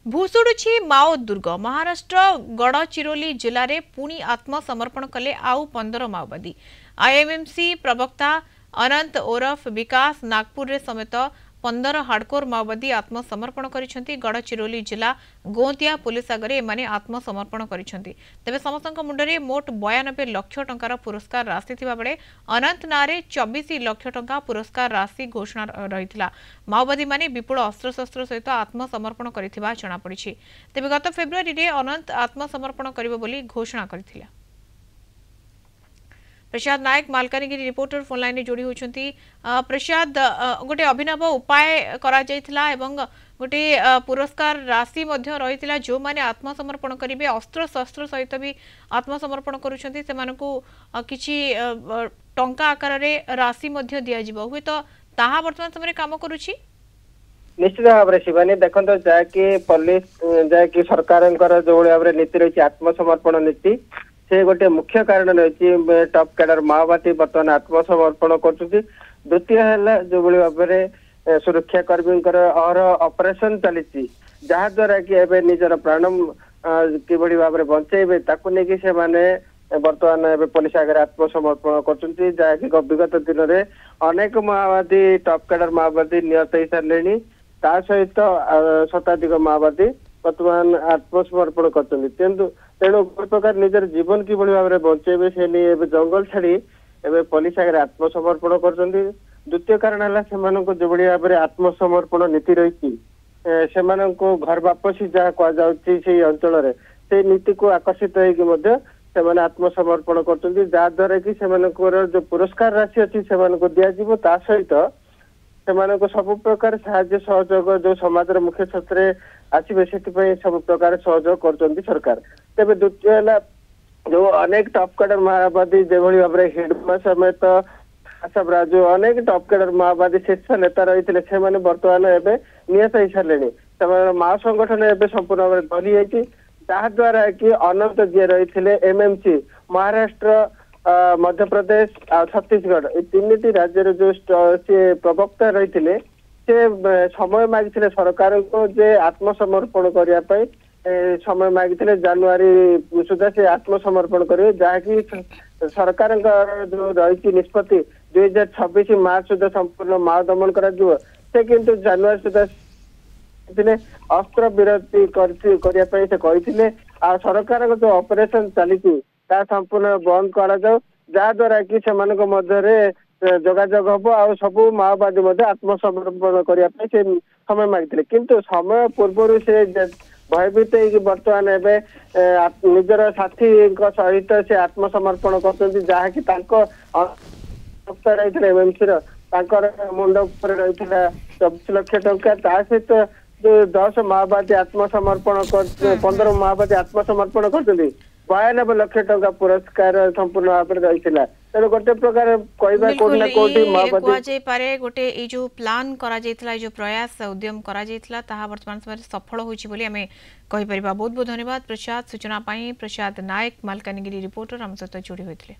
भूशुड़ुछि माओ दुर्ग महाराष्ट्र गड़चिरोली जिले में पुणी आत्मसमर्पण कले आउ 15 माओवादी। आईएमएमसी प्रवक्ता अनंत ओरफ विकास नागपुर रे समेत 15 हार्डकोर माओवादी आत्मसमर्पण करिसेंती। गड़चिरोली जिला गोंदिया पुलिस आगे एमाने आत्मसमर्पण करिसेंती। तेबे समस्तक मुंडरे मोट 92 लाख टंकार पुरस्कार राशि थिबा बेले अनंत नारे 24 लाख टंका पुरस्कार राशि घोषणा रहितला। माओवादी माने विपुल अस्त्रशस्त्र सहित आत्मसमर्पण करिथिबा जणा पड़िछि। तेबे गत फेब्रुआरी रे अनंत आत्मसमर्पण करिबो बोली घोषणा करिथिला। प्रसाद नायक मालकानगिरी रिपोर्टर फोन लाइन जोड़ी होती। प्रसाद गोटे अभिनव उपाय करा जायथिला एवं गोटे पुरस्कार राशि मध्य रही जो माने आत्मसमर्पण करेंगे अस्त्र शस्त्र सहित भी आत्मसमर्पण करुछंती सेमानकु किछि टंका आकार रे राशि मध्य दिया जिवो हुए तो ताहा वर्तमान समय काम करूछि। निश्चित भाव में शिवानी देखो जहाँकि पुलिस जहाँकि सरकार जो भाव नीति रही आत्मसमर्पण नीति से गोटे मुख्य कारण रही टॉप कैडर माओवादी बर्तमान आत्मसमर्पण कर। द्वितीय है जो भाव में सुरक्षा कर्मी अहर ऑपरेशन चली जहाद्वारा कि एवं निजर प्राण कि भाव में बंचेबे ताकू नहीं से माने बर्तमान पुलिस आगे आत्मसमर्पण कर। विगत दिन में अनेक माओवादी टॉप कैडर माओवादी निहत हो सारे ता सहित शताधिक माओवादी बर्तमान आत्मसमर्पण कर। तेणु कोई प्रकार निजर जीवन कि भाव में बंचेबे से नहीं जंगल छाड़ी एवं पुलिस आगे आत्मसमर्पण कर। द्वितीय कारण है जो भाव में आत्मसमर्पण नीति रही घर वापसी जहाँ कहुच्छी अंचल से नीति को आकर्षित होकर आत्मसमर्पण कर जहाद्वारा कि जो पुरस्कार राशि अच्छी से दिज्व ता सहित से सब प्रकार साहाय्य सहयोग जो समाज मुख्य क्षेत्र आसवे से सब प्रकार सहयोग कर सरकार। तेज द्वितीय है जो अनेक टॉप कैडर माओवादी जो भाव में हिडमा समेत आसाम राजू अनेक टॉप कैडर माओवादी शीर्ष नेता रही है बर्तमान एवं निहत हो सारे माओ संगठन एवं संपूर्ण भाव में धरी जाती जहाद्वारा कि अनंत जी रही एमएमसी महाराष्ट्र मध्य प्रदेश छत्तीसगढ़ ये तीन राज्य जो सी प्रवक्ता रही से समय मागिले सरकार को जे आत्मसमर्पण करने समय मागिले जनवरी सुधा से आत्मसमर्पण करेंगे जहाँकि सरकार जो रही निष्पत्ति 2026 मार्च सुधा संपूर्ण माओ दमन कर किंतु जनवरी सुधा अस्त्र विरति करने से कहते सरकार जो ऑपरेशन चली संपूर्ण बंद कर जहाद्वारा कि जोगाजोग हम आ सब माओवादी आत्मसमर्पण करने से समय मागिले किंतु समय पूर्व से भयभीत बर्तमान एवं निजर साथी सहित से आत्मसमर्पण कर जहाँकि रही एमएमसी मुंड उपर रही 24 लाख टंका सहित जो 10 माओवादी आत्मसमर्पण कर 15 माओवादी आत्मसमर्पण कर 92 लाख टंका पुरस्कार संपूर्ण भाव में रही है। तेणु गोटे प्रकार कहवा कोना कोठी माओवादी पारे गोटे ए जो प्लान करा जायतला जो प्रयास उद्यम करा जायतला ताहा वर्तमान समय सफल होइछि बोली हमें कहि परिबा। बहुत बहुत धन्यवाद प्रसाद सूचना पाई। प्रसाद नायक मालकानगिरी रिपोर्टर हम सहित जोड़ी होइतले।